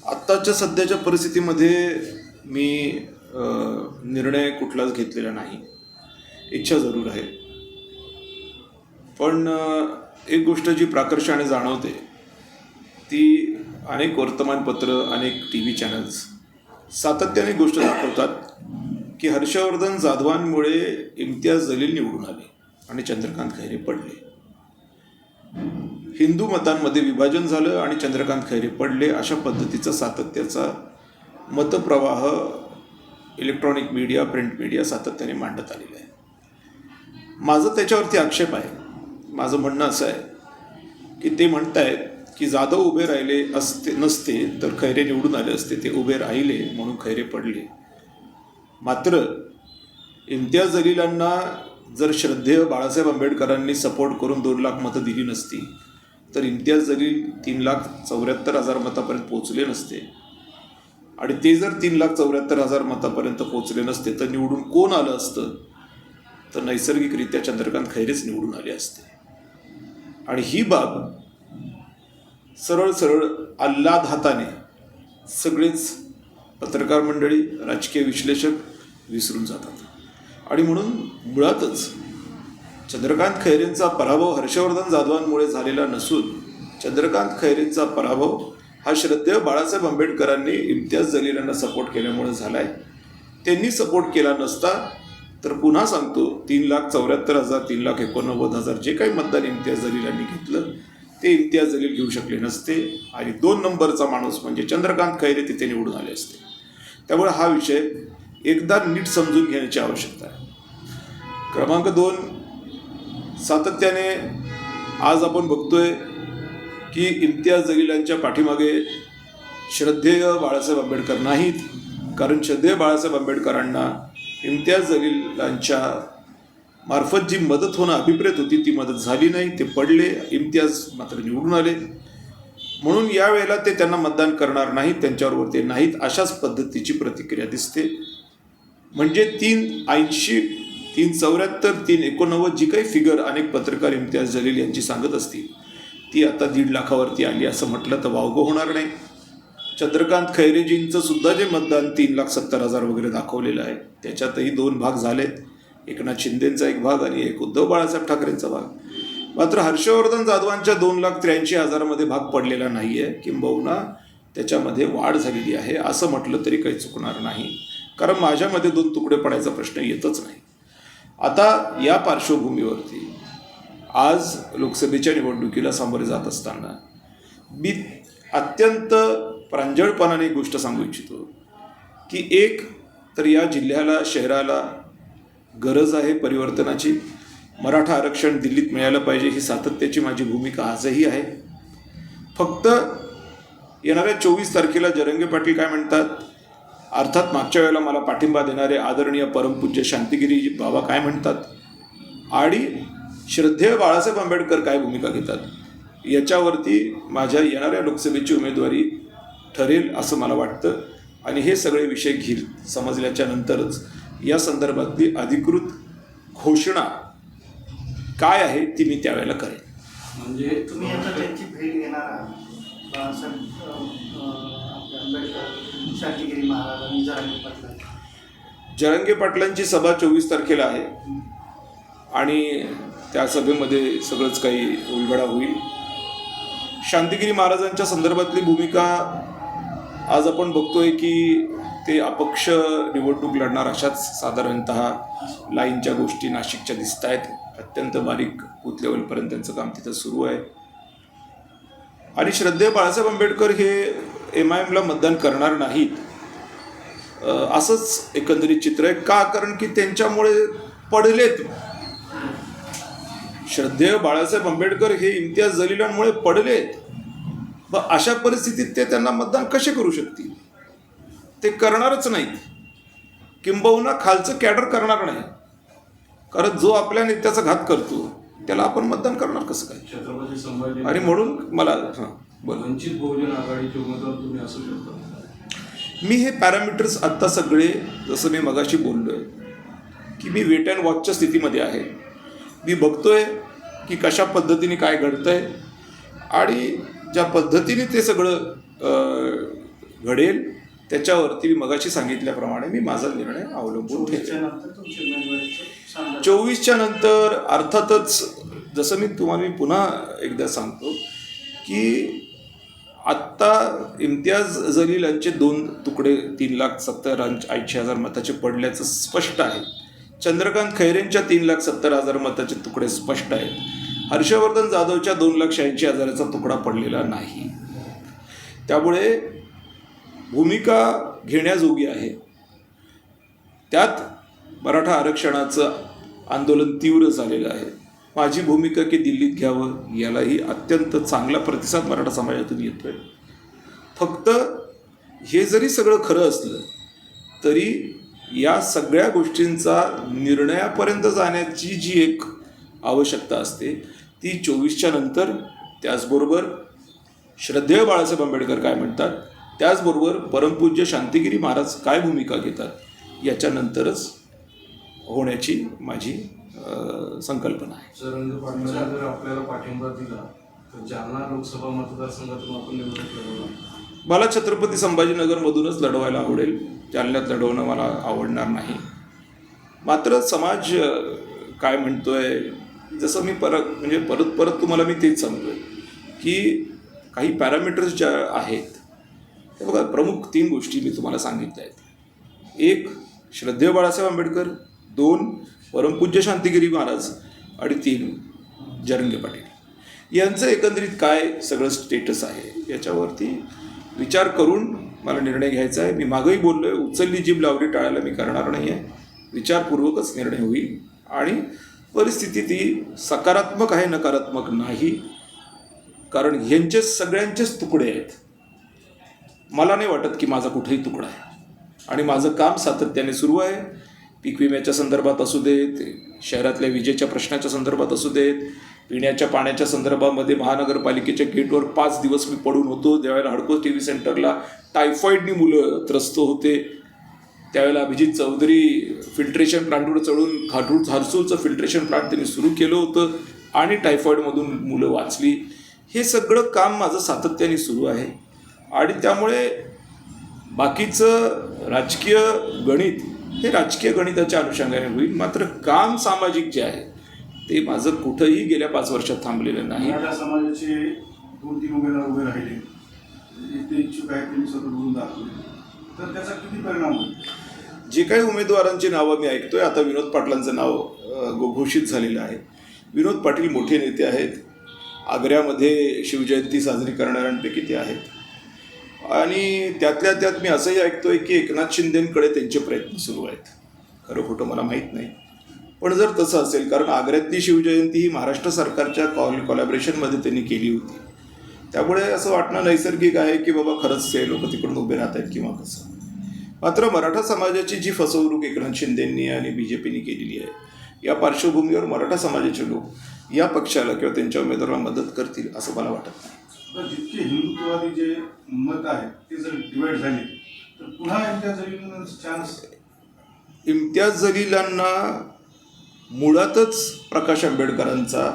आत्ताच्या सध्याच्या परिस्थितीमध्ये मी निर्णय कुठलाच घेतलेला नाही. इच्छा जरूर आहे, पण एक गोष्ट जी प्राकर्षाने जाणवते ती अनेक वर्तमानपत्र, अनेक TV चॅनल्स सातत्याने गोष्ट दाखवतात की हर्षवर्धन जाधवांमुळे इम्तियाज जलील निवडून आले आणि चंद्रकांत खैरे पडले. हिंदू मतांमध्ये विभाजन झालं आणि चंद्रकांत खैरे पडले, अशा पद्धतीचा सातत्याचा मतप्रवाह इलेक्ट्रॉनिक मीडिया, प्रिंट मीडिया सातत्याने मांडत आलेला आहे. माझं त्याच्यावरती आक्षेप आहे. माझं म्हणणं असं आहे की ते म्हणतायत की जाधव उभे राहिले नसते तर खैरे निवडून आले असते. ते उभे राहिले म्हणून खैरे पडले. मात्र इम्तियाज जलीलांना जर श्रद्धेय बाळासाहेब आंबेडकरांनी सपोर्ट करून 2 लाख मतं दिली नसती तर इम्तियाज जलील 3,74,000 मतापर्यंत पोहोचले नसते. आणि ते जर 3,74,000 मतापर्यंत पोहोचले नसते तर निवडून कोण आलं असतं? तर नैसर्गिकरित्या चंद्रकांत खैरेच निवडून आले असते. आणि ही बाब सरळ सरळ आल्हाद हाताने सगळेच पत्रकार मंडळी, राजकीय विश्लेषक विसरून जातात. आणि म्हणून मुळातच चंद्रकांत खैरेंचा पराभव हर्षवर्धन जाधवांमुळे झालेला नसून चंद्रकांत खैरेंचा पराभव हा श्रद्धेय बाळासाहेब आंबेडकरांनी इम्तियाज जलीलांना सपोर्ट केल्यामुळे झाला आहे. त्यांनी सपोर्ट केला नसता तर पुन्हा सांगतो 3,74,000, 3,89,000 जे काही मतदान इम्तियाज जलीलांनी घेतलं ते इम्तियाज जलील घेऊ शकले नसते आणि 2 नंबरचा माणूस म्हणजे चंद्रकांत खैरे तिथे निवडून आले असते. त्यामुळे हा विषय एकदा नीट समजून घेण्याची आवश्यकता आहे. क्रमांक 2, सातत्याने आज आपण बघतोय की इम्तियाज जलीलांच्या पाठीमागे श्रद्धेय बाळासाहेब आंबेडकर नाहीत. कारण श्रद्धेय बाळासाहेब आंबेडकरांना इम्तियाज जलीलांच्या मार्फत जी मदत होणं अभिप्रेत होती ती मदत झाली नाही. ते पडले. इम्तियाज मात्र निवडून आले. म्हणून यावेळेला ते त्यांना मतदान करणार नाहीत, त्यांच्याबरोबर ते नाहीत, अशाच पद्धतीची प्रतिक्रिया दिसते. म्हणजे 3,80, 3,74, 3,89 जी काही फिगर अनेक पत्रकार इम्तियाज जलील यांची सांगत असतील ती आता 1.5 लाखावरती आली असं म्हटलं तर वावगं होणार नाही. चंद्रकांत खैरेजींचं सुद्धा जे मतदान 3,70,000 वगैरे दाखवलेलं आहे त्याच्यातही 2 भाग झालेत. एकनाथ शिंदेंचा एक भाग आणि एक उद्धव बाळासाहेब ठाकरेंचा भाग. मात्र हर्षवर्धन जाधवांच्या 2,83,000 मध्ये भाग पडलेला नाही आहे. किंबहुना त्याच्यामध्ये वाढ झालेली आहे असं म्हटलं तरी काही चुकणार नाही. कारण माझ्यामध्ये 2 तुकडे पडायचा प्रश्न येतच नाही. आता या पार्श्वभूमीवरती आज लोकसभेच्या निवडणुकीला सामोरे जात असताना मी अत्यंत प्रांजळपणाने एक गोष्ट सांगू इच्छितो की एक तर या जिल्ह्याला, शहराला गरज आहे परिवर्तनाची. मराठा आरक्षण दिल्लीत मिळायला पाहिजे ही सातत्याची माझी भूमिका आजही आहे. फक्त येणाऱ्या 24 तारखेला जरंगे पाटील काय म्हणतात, अर्थात मागच्या वेळेला मला पाठिंबा देणारे आदरणीय परमपूज्य शांतिगिरी बाबा काय म्हणतात आणि श्रद्धेय बाळासाहेब आंबेडकर काय भूमिका घेतात याच्यावरती माझ्या येणाऱ्या लोकसभेची उमेदवारी ठरेल असं मला वाटतं. आणि हे सगळे विषय घेईल समजल्याच्या नंतरच या संदर्भातली अधिकृत घोषणा काय आहे ती मी त्यावेळेला करेन. म्हणजे तुम्ही आता त्यांची भेट घेणार आहात आंबेडकर, शांतिगिरी महाराज आणि जरंगे पाटलांची सभा 24 तारखेला आहे आणि त्या सभेमध्ये सगळंच काही उलगडा होईल. शांतिगिरी महाराजांच्या संदर्भातली भूमिका आज आपण बघतोय की ते अपक्ष निवडणूक लढणार अशाच साधारणतः लाईनच्या गोष्टी नाशिकच्या दिसत आहेत. अत्यंत बारीक बूथ लेवलपर्यंत त्यांचं काम तिथं सुरू आहे. आणि श्रद्धेय बाळासाहेब आंबेडकर हे MIMला मतदान करणार नाहीत असंच एकंदरीत चित्र आहे. का? कारण की त्यांच्यामुळे पडलेत. श्रद्धेय बाळासाहेब आंबेडकर हे इम्तियाज जलीलांमुळे पडलेत. अशा परिस्थितीत ते त्यांना मतदान कसे करू शकतील? ते करणारच नाहीत. किंबहुना खालचं कॅडर करणार नाही. कारण जो आपल्या नेत्याचा घात करतो त्याला आपण मतदान करणार कसं काय? छत्रपती संभाजी आणि म्हणून मला वंचित बहुजन आघाडीचे उमेदवार तुम्ही असू शकता. मी हे पॅरामीटर्स आत्ता सगळे, जसं मी मगाशी बोललो आहे की मी वेट अँड वॉचच्या स्थितीमध्ये आहे. मी बघतोय की कशा पद्धतीने काय घडतंय आणि ज्या पद्धतीने ते सगळं घडेल त्याच्यावरती मी मगाशी सांगितल्याप्रमाणे मी माझा निर्णय अवलंबून ठेवेन. त्याच्यानंतर तुमची उमेदवारीचं सांगा. 24च्या नंतर अर्थातच जसं मी तुम्हाला पुन्हा एकदा सांगतो की आत्ता इम्तियाज जलील यांचे 2 तुकडे 3,70,80,000 मताचे पडल्याचं स्पष्ट आहे. चंद्रकांत खैरेंच्या 3,70,000 मताचे तुकडे स्पष्ट आहेत. हर्षवर्धन जाधवच्या 2,86,000चा तुकडा पडलेला नाही. त्यामुळे भूमिका घेण्याजोगी आहे. त्यात मराठा आरक्षणाचं आंदोलन तीव्र झालेलं आहे. माझी भूमिका की दिल्लीत घ्यावं यालाही अत्यंत चांगला प्रतिसाद मराठा समाजातून येतोय. फक्त हे जरी सगळं खरं असलं तरी या सगळ्या गोष्टींचा निर्णयापर्यंत जाण्याची जी एक आवश्यकता असते ती 24च्या नंतर, त्याचबरोबर श्रद्धेय बाळासाहेब आंबेडकर काय म्हणतात, त्याचबरोबर परमपूज्य शांतिगिरी महाराज काय भूमिका घेतात याच्यानंतरच होण्याची माझी संकल्पना आहे. जर पाटलांना जर आपल्याला पाठिंबा दिला तर जालना लोकसभा मतदारसंघातून आपण निवडणूक लढवणार. मला छत्रपती संभाजीनगरमधूनच लढवायला आवडेल. जालन्यात लढवणं मला आवडणार नाही. मात्र समाज काय म्हणतोय, जसं मी परत तुम्हाला मी तेच सांगतोय की काही पॅरामीटर्स ज्या आहेत हे बघा, प्रमुख 3 गोष्टी मी तुम्हाला सांगितल्या आहेत. 1 श्रद्धेय बाळासाहेब आंबेडकर, 2 परमपूज्य शांतिगिरी महाराज आणि 3 जरंगे पाटील यांचं एकंदरीत काय सगळं स्टेटस आहे याच्यावरती विचार करून मला निर्णय घ्यायचा आहे. मी मागंही बोललो आहे, उचलली जीभ लावली टाळायला मी करणार नाही आहे. विचारपूर्वकच निर्णय होईल आणि परिस्थिती ती सकारात्मक आहे, नकारात्मक नाही. कारण ह्यांचे सगळ्यांचेच तुकडे आहेत. मला नाही वाटत की माझा कुठेही तुकडा आहे आणि माझं काम सातत्याने सुरू आहे. पीक विम्याच्या संदर्भात असू देत, शहरातल्या विजेच्या प्रश्नाच्या संदर्भात असू देत, पिण्याच्या पाण्याच्या संदर्भामध्ये महानगरपालिकेच्या गेटवर 5 दिवस मी पडून होतो. ज्यावेळेला हडको टी व्ही सेंटरला टायफॉईडनी मुलं त्रस्त होते त्यावेळेला अभिजित चौधरी फिल्ट्रेशन प्लांटवर चढून हरसूळचं फिल्ट्रेशन प्लांट त्यांनी सुरू केलं होतं आणि टायफॉईडमधून मुलं वाचली. हे सगळं काम माझं सातत्याने सुरू आहे आणि त्यामुळे बाकीचं राजकीय गणित हे राजकीय गणिताच्या अनुषंगाने होईल. मात्र काम सामाजिक जे आहे ते माझं कुठंही गेल्या 5 वर्षात थांबलेलं नाही. मराठा समाजाचे 2-3 उमेदवार उभे राहिले, ते इच्छुक आहेत, त्यांनी स्वतः बोलून दाखवले, तर त्याचा किती परिणाम होईल? जे काही उमेदवारांची नावं मी ऐकतोय, आता विनोद पाटलांचं नाव घोषित झालेलं आहे. विनोद पाटील मोठे नेते आहेत. आग्र्यामध्ये शिवजयंती साजरी करणाऱ्यांपैकी ते आहेत आणि त्यातल्या त्यात मी असंही ऐकतोय की एकनाथ शिंदेंकडे त्यांचे प्रयत्न सुरू आहेत. खरं खोटं मला माहीत नाही, पण जर तसं असेल, कारण आग्र्यातली शिवजयंती ही महाराष्ट्र सरकारच्या कोलॅबरेशनमध्ये त्यांनी केली होती, त्यामुळे असं वाटणं नैसर्गिक आहे की बाबा खरंच ते लोक तिकडून उभे राहत आहेत किंवा कसं. मात्र मराठा समाजाची जी फसवणूक एकनाथ शिंदेंनी आणि BJPनी केलेली आहे, या पार्श्वभूमीवर मराठा समाजाचे लोक या पक्षाला किंवा त्यांच्या उमेदवाराला मदत करतील असं मला वाटत नाही. तर जितके हिंदुत्ववादी जे मत आहे ते जर डिवाईड झाले तर पुन्हा इम्तियाज जलील चान्स. इम्तियाज जलीलांना मुळातच प्रकाश आंबेडकरांचा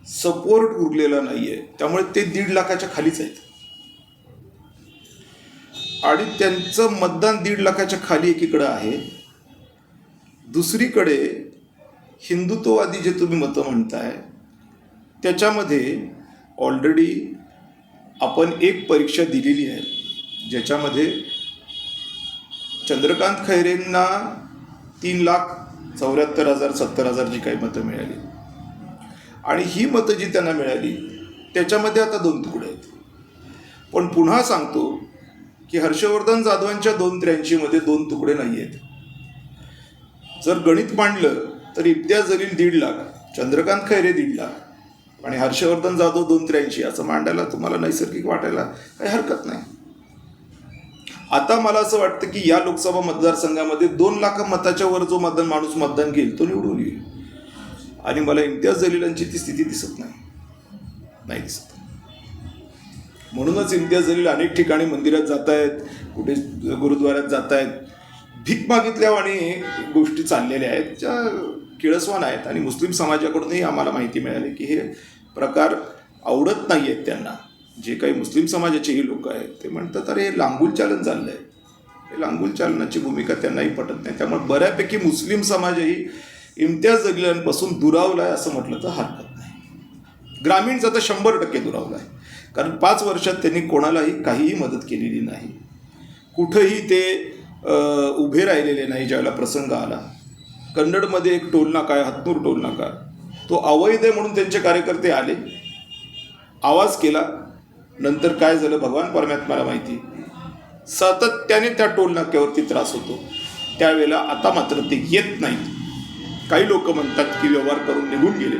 सपोर्ट उरलेला नाही आहे, त्यामुळे ते 1.5 लाखाच्या खालीच आहेत आणि त्यांचं मतदान 1.5 लाखाच्या खाली एकीकडं आहे. दुसरीकडे हिंदुत्ववादी जे तुम्ही मतं म्हणताय त्याच्यामध्ये ऑलरेडी आपण एक परीक्षा दिलेली आहे ज्याच्यामध्ये चंद्रकांत खैरेंना 3,74,000 70,000 जी काही मतं मिळाली आणि ही मतं जी त्यांना मिळाली त्याच्यामध्ये आता 2 तुकडे आहेत. पण पुन्हा सांगतो की हर्षवर्धन जाधवांच्या 283 मध्ये 2 तुकडे नाही आहेत. जर गणित मांडलं तर इम्तियाज जलील 1.5 लाख, चंद्रकांत खैरे 1.5 लाख आणि हर्षवर्धन जाधव 283 असं मांडायला तुम्हाला नैसर्गिक वाटायला काही हरकत नाही. आता मला असं वाटतं की या लोकसभा मतदारसंघामध्ये 2 लाख मताच्या वर जो माणूस मतदान घेईल तो निवडून येईल आणि मला इम्तियाज जलीलांची ती स्थिती दिसत नाही दिसत. म्हणूनच इम्तियाज जलील अनेक ठिकाणी मंदिरात जात आहेत, कुठे गुरुद्वाऱ्यात जात आहेत, भीक मागितल्यावानी गोष्टी चाललेल्या आहेत ज्या किळसवान आहेत. आणि मुस्लिम समाजाकडूनही आम्हाला माहिती मिळाली की हे प्रकार आवडत नाही आहेत त्यांना. जे काही मुस्लिम समाजाचेही लोक आहेत ते म्हणतात अरे हे लांगुल चालन चाललं आहे, हे लांगुल चालनाची भूमिका त्यांनाही पटत नाही. त्यामुळे बऱ्यापैकी मुस्लिम समाजही इम्तियाज जलीलांपासून दुरावला आहे असं म्हटलं तर हरकत नाही. ग्रामीणचा तर 100% दुरावला आहे. कारण 5 वर्षात त्यांनी कोणालाही काहीही मदत केलेली नाही. कुठंही ते उभे राहिलेले नाही. ज्यावेळेला प्रसंग आला कन्नडमध्ये एक टोल नाका आहे, हत्नूर टोल नाका, तो अवैध आहे म्हणून त्यांचे कार्यकर्ते आले, आवाज केला. नंतर काय झालं भगवान परमात्म्याला माहिती. सातत्याने त्या टोल नाक्यावरती त्रास होतो. त्यावेळेला आता मात्र ते येत नाहीत. काही लोक म्हणतात की व्यवहार करून निघून गेले,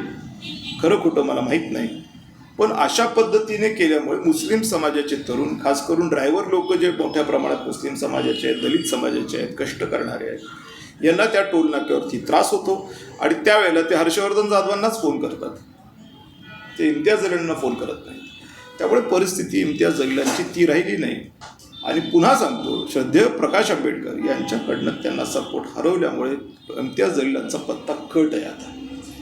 खरं खोटं मला माहीत नाही. पण अशा पद्धतीने केल्यामुळे मुस्लिम समाजाचे तरुण, खास करून ड्रायव्हर लोक जे मोठ्या प्रमाणात मुस्लिम समाजाचे आहेत, दलित समाजाचे आहेत, कष्ट करणारे आहेत, यांना त्या टोल नाक्यावरती त्रास होतो. आणि त्यावेळेला ते हर्षवर्धन जाधवांनाच फोन करतात, ते इम्तियाज जलीलांना फोन करत नाहीत. त्यामुळे परिस्थिती इम्तियाज जलीलांची ती राहिली नाही. आणि पुन्हा सांगतो, श्रद्धेय प्रकाश आंबेडकर यांच्याकडनं त्यांना सपोर्ट हरवल्यामुळे इम्तियाज जलीलांचा पत्ता कट आहे. आता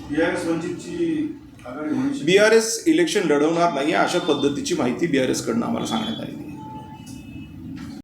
BRS वंचितची आघाडी होण्याची BRS इलेक्शन लढवणार नाही अशा पद्धतीची माहिती BRS कडनं आम्हाला सांगण्यात आली.